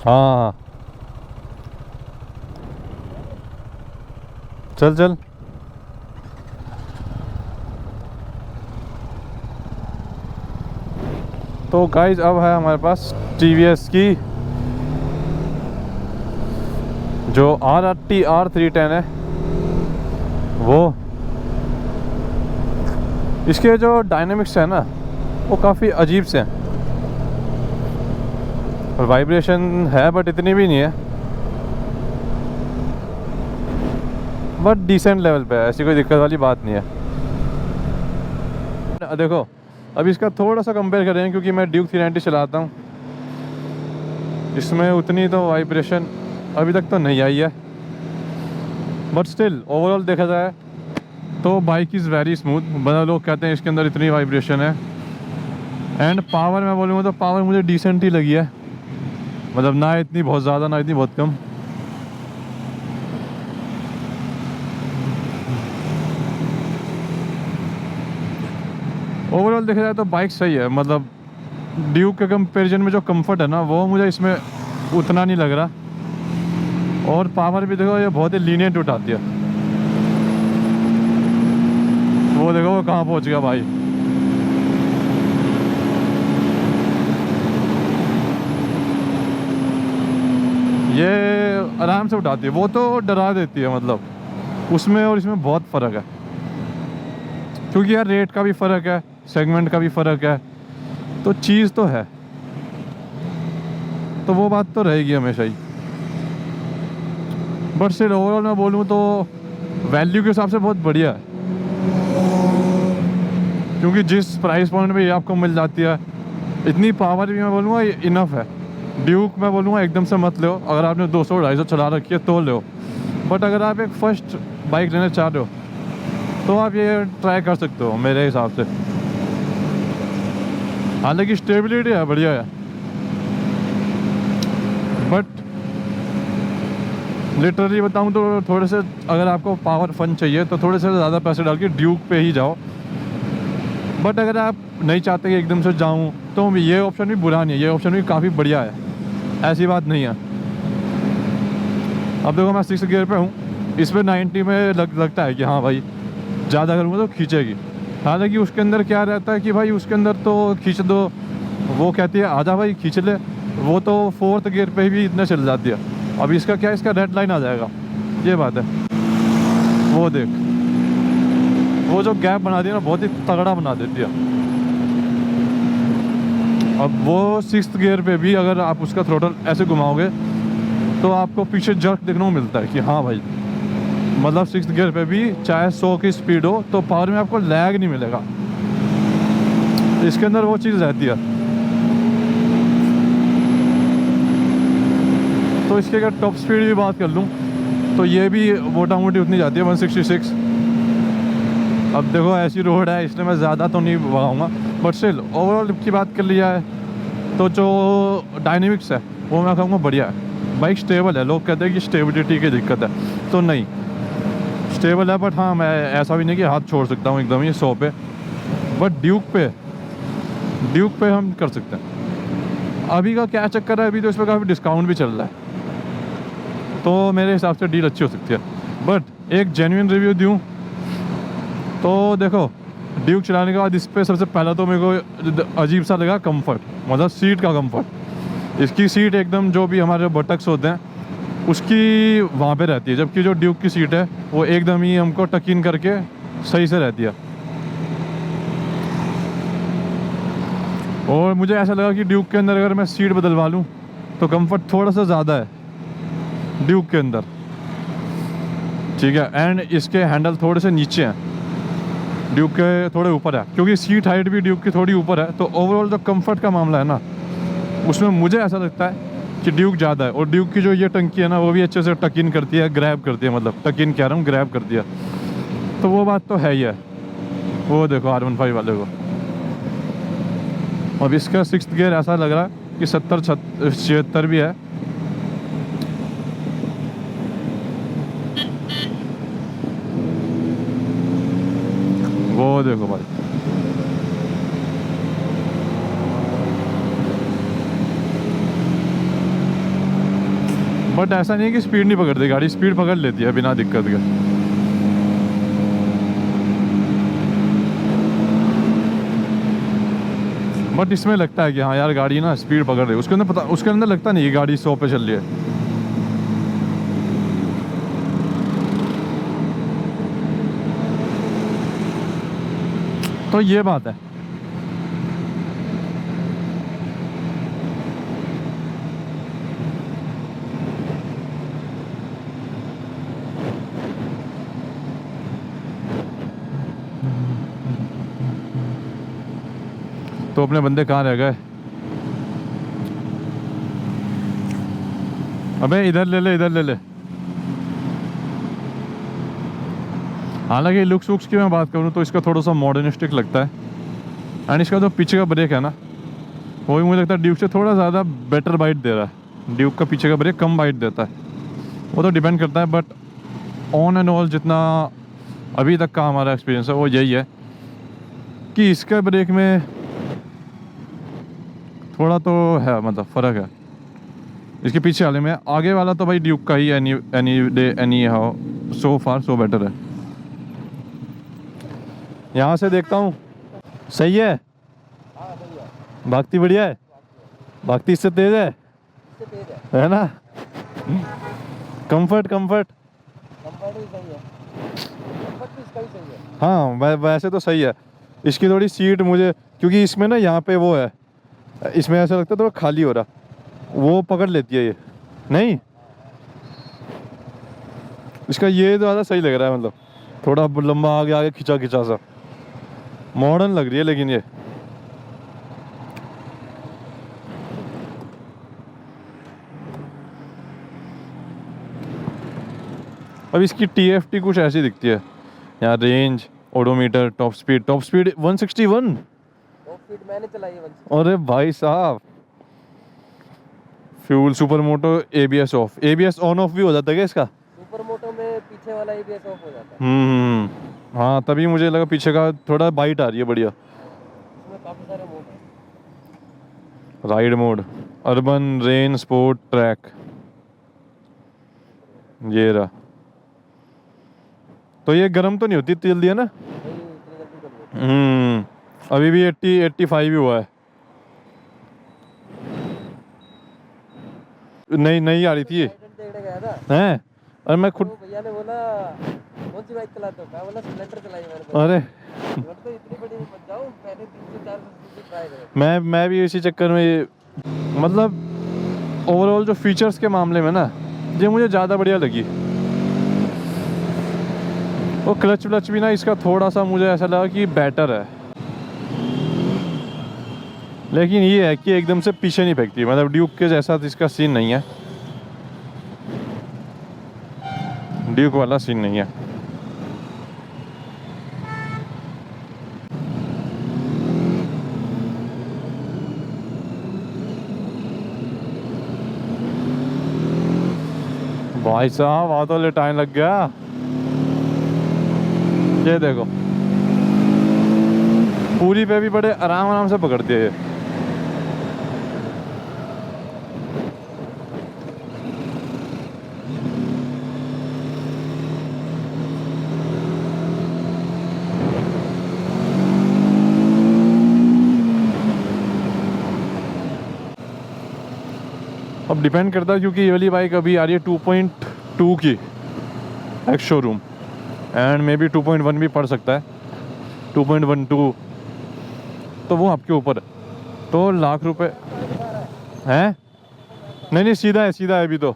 हाँ चल चल। तो गाइज अब है हमारे पास TVS की जो RRT R310 है वो। इसके जो डायनेमिक्स है ना वो काफ़ी अजीब से हैं। और वाइब्रेशन है बट इतनी भी नहीं है, बट डिसेंट लेवल पे है, ऐसी कोई दिक्कत वाली बात नहीं है। देखो अब इसका थोड़ा सा कंपेयर करें, क्योंकि मैं ड्यूक 390 चलाता हूँ, इसमें उतनी तो वाइब्रेशन अभी तक तो नहीं आई है, बट स्टिल ओवरऑल देखा जाए तो बाइक इज़ वेरी स्मूथ। बड़ा लोग कहते हैं इसके अंदर इतनी वाइब्रेशन है। एंड पावर मैं बोलूँगा तो पावर मुझे डिसेंट ही लगी है, मतलब ना इतनी बहुत ज़्यादा ना इतनी बहुत कम। ओवरऑल देखा जाए तो बाइक सही है, मतलब ड्यूक के कंपैरिजन में जो कंफर्ट है ना वो मुझे इसमें उतना नहीं लग रहा। और पावर भी देखो ये बहुत ही लीनियंट उठाती है। वो देखो वो कहाँ पहुँच गया भाई। ये आराम से उठाती है, वो तो डरा देती है, मतलब उसमें और इसमें बहुत फ़र्क है, क्योंकि यार रेट का भी फ़र्क है, सेगमेंट का भी फ़र्क है, तो चीज़ तो है, तो वो बात तो रहेगी हमेशा ही। बट सिर्फ ओवरऑल मैं बोलूँ तो वैल्यू के हिसाब से बहुत बढ़िया है, क्योंकि जिस प्राइस पॉइंट में ये आपको मिल जाती है, इतनी पावर भी मैं बोलूँगा इनफ है। ड्यूक मैं बोलूँगा एकदम से मत लो, अगर आपने 200-250 चला रखी है तो लो, बट अगर आप एक फर्स्ट बाइक लेना चाह रहे हो तो आप ये ट्राई कर सकते हो मेरे हिसाब से। हालांकि स्टेबिलिटी है बढ़िया है, बट लिटरली बताऊं तो थोड़े से अगर आपको पावर फन चाहिए तो थोड़े से ज़्यादा पैसे डाल के ड्यूक पे ही जाओ। बट अगर आप नहीं चाहते कि एकदम से जाऊं तो ये ऑप्शन भी बुरा नहीं है, ये ऑप्शन भी काफ़ी बढ़िया है, ऐसी बात नहीं है। अब देखो मैं 6 गियर पे हूँ, इसमें 90 में लगता है कि हाँ भाई ज़्यादा करूँगा तो खींचेगी। हालांकि उसके अंदर क्या रहता है कि भाई उसके अंदर तो खींच दो, वो कहती है आजा भाई खींच ले, वो तो 4th गियर पे भी इतना चल जाती है। अब इसका क्या, इसका रेड लाइन आ जाएगा, ये बात है। वो देख, वो जो गैप बना दिया ना बहुत ही तगड़ा बना देती है। अब वो 6th गियर पे भी अगर आप उसका थ्रोटल ऐसे घुमाओगे तो आपको पीछे जर्क देखने को मिलता है कि हाँ भाई, मतलब 6th गियर पे भी चाहे 100 की स्पीड हो तो पावर में आपको लैग नहीं मिलेगा। इसके अंदर वो चीज़ रहती है। तो इसके अगर टॉप स्पीड की बात कर लूँ तो ये भी मोटा मोटी उतनी जाती है 166। अब देखो ऐसी रोड है इसलिए मैं ज़्यादा तो नहीं भगाऊँगा, बट स्टिल ओवरऑल की बात कर लिया है तो जो डायनेमिक्स है वो मैं कहूँगा बढ़िया है। बाइक स्टेबल है, लोग कहते हैं कि स्टेबिलिटी की दिक्कत है, तो नहीं स्टेबल है, बट हाँ मैं ऐसा भी नहीं कि हाथ छोड़ सकता हूँ एकदम ही 100 पे। बट ड्यूक पे हम कर सकते हैं। अभी का क्या चक्कर है, अभी तो इस पर काफ़ी डिस्काउंट भी चल रहा है, तो मेरे हिसाब से डील अच्छी हो सकती है। बट एक जेन्युइन रिव्यू दूँ तो देखो ड्यूक चलाने के बाद इस पर सबसे पहला तो मेरे को अजीब सा लगा कंफर्ट, मतलब सीट का कंफर्ट। इसकी सीट एकदम जो भी हमारे बटक्स होते हैं उसकी वहाँ पे रहती है, जबकि जो ड्यूक की सीट है वो एकदम ही हमको टक इन करके सही से रहती है। और मुझे ऐसा लगा कि ड्यूक के अंदर अगर मैं सीट बदलवा लूँ तो कंफर्ट थोड़ा सा ज़्यादा है ड्यूक के अंदर, ठीक है। एंड इसके हैंडल थोड़े से नीचे हैं, ड्यूक के थोड़े ऊपर है, क्योंकि सीट हाइट भी ड्यूक की थोड़ी ऊपर है। तो ओवरऑल जो कंफर्ट का मामला है ना उसमें मुझे ऐसा लगता है कि ड्यूक ज़्यादा है। और ड्यूक की जो ये टंकी है ना वो भी अच्छे से टक इन करती है, ग्रैब करती है, मतलब टक इन कह रहा हूँ, ग्रैब करती है, तो वो बात तो है ही है। वो देखो R15 वाले को। अब इसका 6th गियर ऐसा लग रहा है कि 70-76 भी है। वो देखो भाई, बट ऐसा नहीं है कि स्पीड नहीं पकड़ती गाड़ी, स्पीड पकड़ लेती है बिना दिक्कत के। बट इसमें लगता है कि हाँ यार गाड़ी ना स्पीड पकड़ रही है, उसके अंदर पता, उसके अंदर लगता नहीं कि गाड़ी 100 पे चल रही है। तो ये बात है। तो अपने बंदे कहाँ रह गए? अबे इधर ले ले, इधर ले ले। हालांकि लुक्स वुक्स की मैं बात करूँ तो इसका थोड़ा सा मॉडर्निस्टिक लगता है। एंड इसका जो पीछे का ब्रेक है ना, वो भी मुझे लगता है ड्यूक से थोड़ा ज़्यादा बेटर बाइट दे रहा है। ड्यूक का पीछे का ब्रेक कम बाइट देता है, वो तो डिपेंड करता है। बट ऑन एंड ऑल जितना अभी तक का हमारा एक्सपीरियंस है वो यही है कि इसके ब्रेक में थोड़ा तो है, मतलब फ़र्क है इसके पीछे वाले में। आगे वाला तो भाई ड्यूक का ही any day anyhow, so far so better है। यहाँ से देखता हूँ, सही है, भागती बढ़िया है, भागती इससे तेज है ना? कंफर्ट कंफर्ट भी सही है, कंफर्ट भी इसका भी सही है। हाँ वैसे तो सही है। इसकी थोड़ी सीट मुझे, क्योंकि इसमें ना यहाँ पे वो है, इसमें ऐसा लगता है थोड़ा खाली हो रहा, वो पकड़ लेती है ये नहीं। इसका ये ज़्यादा सही लग रहा है, मतलब थोड़ा लंबा आगे आगे खिंचा खिंचा सा मॉडर्न लग रही है। लेकिन ये अब इसकी TFT कुछ ऐसी दिखती है यहाँ, range, odometer, top speed 161। Top speed मैंने चलाई है 160। अरे भाई साहब, fuel, super moto, ABS of, ABS on off भी हो जाता है क्या इसका? सुपर मोटो में पीछे वाला ABS ऑफ हो जाता है। हाँ तभी मुझे लगा पीछे का थोड़ा बाइट आ रही है बढ़िया। इसमें काफी सारे मोड हैं। Ride mode, urban, rain, sport, track, ये रहा। तो ये गर्म तो नहीं होती इतनी जल्दी है ना? नहीं, इतनी जल्दी कर लो। अभी भी 80-85 ही हुआ है। नहीं आ रही थी ये देखने गया था हैं, और मैं खुद, तो भैया ने बोला कौन सी बाइक चलाते हो? मैं बोला स्प्लेंडर चलाई मैंने। अरे तो इतनी बड़ी नहीं पहुंच जाऊं, पहले 300-400 ट्राई करो। मैं भी इसी चक्कर में ये, मतलब ओवरऑल जो फीचर्स के मामले में ना ये मुझे ज़्यादा बढ़िया लगी। वो क्लच व्लच भी ना इसका थोड़ा सा मुझे ऐसा लगा कि बेटर है, लेकिन ये है कि एकदम से पीछे नहीं फेंकती, मतलब ड्यूक के जैसा इसका सीन नहीं है, ड्यूक वाला सीन नहीं है। भाई साहब आ तो टाइम लग गया। ये देखो पूरी पे भी बड़े आराम से पकड़ती है ये। अब डिपेंड करता है क्योंकि ये वाली बाइक अभी आ रही है 2.2 की ex showroom, and may be 2.1 भी पड़ सकता है, 2.12, तो वो आपके ऊपर है। तो लाख रुपए हैं? नहीं सीधा है अभी तो,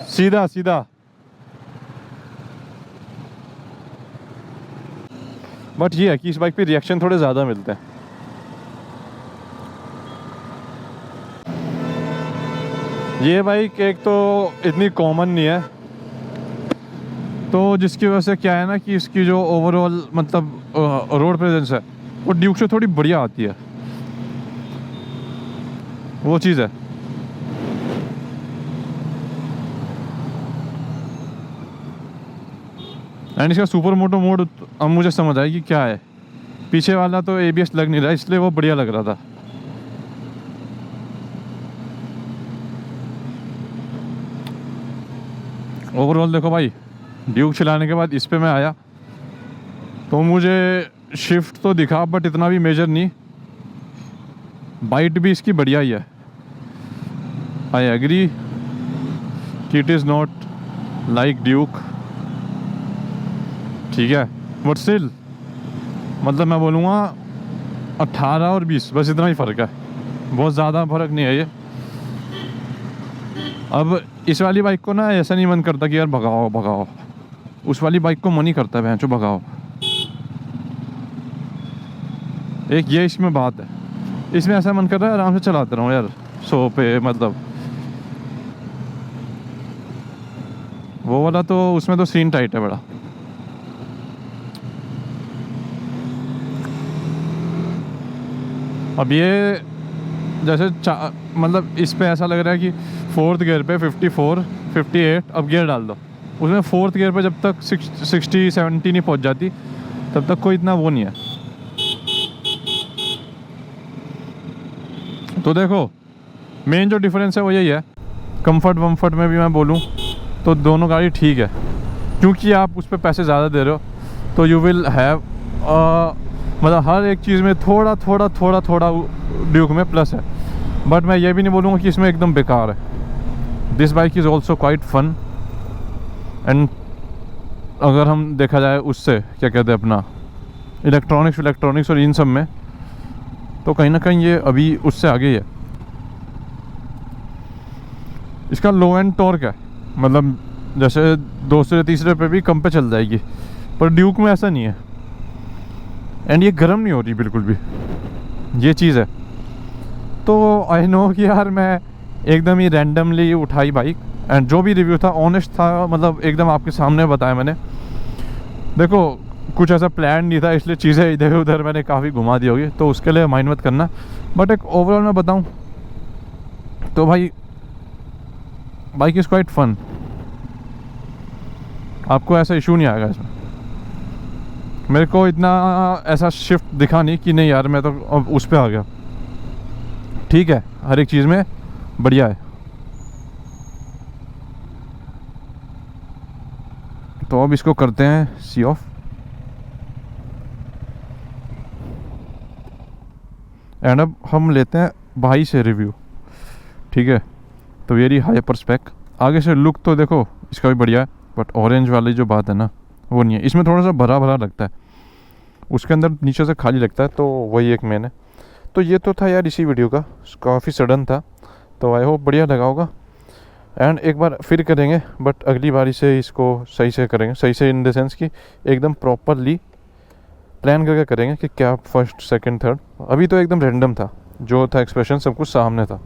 सीधा। बट ये है कि इस बाइक पे रिएक्शन थोड़े ज़्यादा मिलते हैं। ये बाइक एक तो इतनी कॉमन नहीं है, तो जिसकी वजह से क्या है ना कि इसकी जो ओवरऑल मतलब रोड प्रेजेंस है वो ड्यूक से थोड़ी बढ़िया आती है, वो चीज़ है। एंड इसका सुपर मोटो मोड अब मुझे समझ आया कि क्या है, पीछे वाला तो ABS लग नहीं रहा, इसलिए वो बढ़िया लग रहा था। ओवरऑल देखो भाई, ड्यूक चलाने के बाद इस पे मैं आया तो मुझे शिफ्ट तो दिखा बट इतना भी मेजर नहीं। बाइट भी इसकी बढ़िया ही है। आई एग्री कि it is not like Duke, ठीक है, बट स्टिल मतलब मैं बोलूँगा 18 और 20 बस इतना ही फ़र्क है, बहुत ज़्यादा फ़र्क नहीं है ये। अब इस वाली बाइक को ना ऐसा नहीं मन करता कि यार भगाओ भगाओ, उस वाली बाइक को मन ही करता है भैंचो भगाओ। एक ये इसमें बात है, इसमें ऐसा मन कर रहा है आराम से चलाते रहो यार, सो पे मतलब वो वाला तो उसमें तो सीन टाइट है बड़ा। अब ये जैसे मतलब इस पे ऐसा लग रहा है कि 4th गियर पे 54, 58 अब गियर डाल दो, उसमें 4th गियर पे जब तक 60, 70 नहीं पहुंच जाती तब तक कोई इतना वो नहीं है। तो देखो मेन जो डिफरेंस है वो यही है। कंफर्ट वम्फर्ट में भी मैं बोलूँ तो दोनों गाड़ी ठीक है, क्योंकि आप उस पर पैसे ज़्यादा दे रहे हो तो यू विल हैव मतलब हर एक चीज़ में थोड़ा थोड़ा थोड़ा थोड़ा ड्यूक में प्लस है। बट मैं ये भी नहीं बोलूँगा कि इसमें एकदम बेकार है। This bike is also quite fun and अगर हम देखा जाए उससे क्या कहते हैं अपना इलेक्ट्रॉनिक्स और इन सब में, तो कहीं ना कहीं ये अभी उससे आगे ही है। इसका लो एंड टॉर्क है, मतलब जैसे दूसरे तीसरे पे भी कम पे चल जाएगी, पर ड्यूक में ऐसा नहीं है। एंड ये गर्म नहीं हो रही बिल्कुल भी, ये चीज़ है। तो आई नो कि यार मैं एकदम ही रैंडमली उठाई बाइक, एंड जो भी रिव्यू था ऑनेस्ट था, मतलब एकदम आपके सामने बताया मैंने। देखो कुछ ऐसा प्लान नहीं था, इसलिए चीज़ें इधर उधर मैंने काफ़ी घुमा दी होगी, तो उसके लिए माइंड मत करना। बट एक ओवरऑल मैं बताऊं तो भाई बाइक इज़ क्वाइट फन, आपको ऐसा इशू नहीं आएगा इसमें। मेरे को इतना ऐसा शिफ्ट दिखा नहीं कि नहीं यार मैं तो अब उस पर आ गया, ठीक है, हर एक चीज़ में बढ़िया है। तो अब इसको करते हैं सी ऑफ एंड अब हम लेते हैं भाई से रिव्यू, ठीक है। तो वेरी हाइपर स्पेक, आगे से लुक तो देखो इसका भी बढ़िया है, बट ऑरेंज वाली जो बात है ना वो नहीं है। इसमें थोड़ा सा भरा भरा लगता है, उसके अंदर नीचे से खाली लगता है, तो वही एक मेन है। तो ये तो था यार इसी वीडियो का, काफ़ी सडन था, तो आई होप बढ़िया लगा होगा। एंड एक बार फिर करेंगे, बट अगली बारी से इसको सही से करेंगे, सही से इन द सेंस कि एकदम प्रॉपरली प्लान करके करेंगे कि क्या फर्स्ट सेकंड थर्ड। अभी तो एकदम रैंडम था, जो था एक्सप्रेशन सब कुछ सामने था।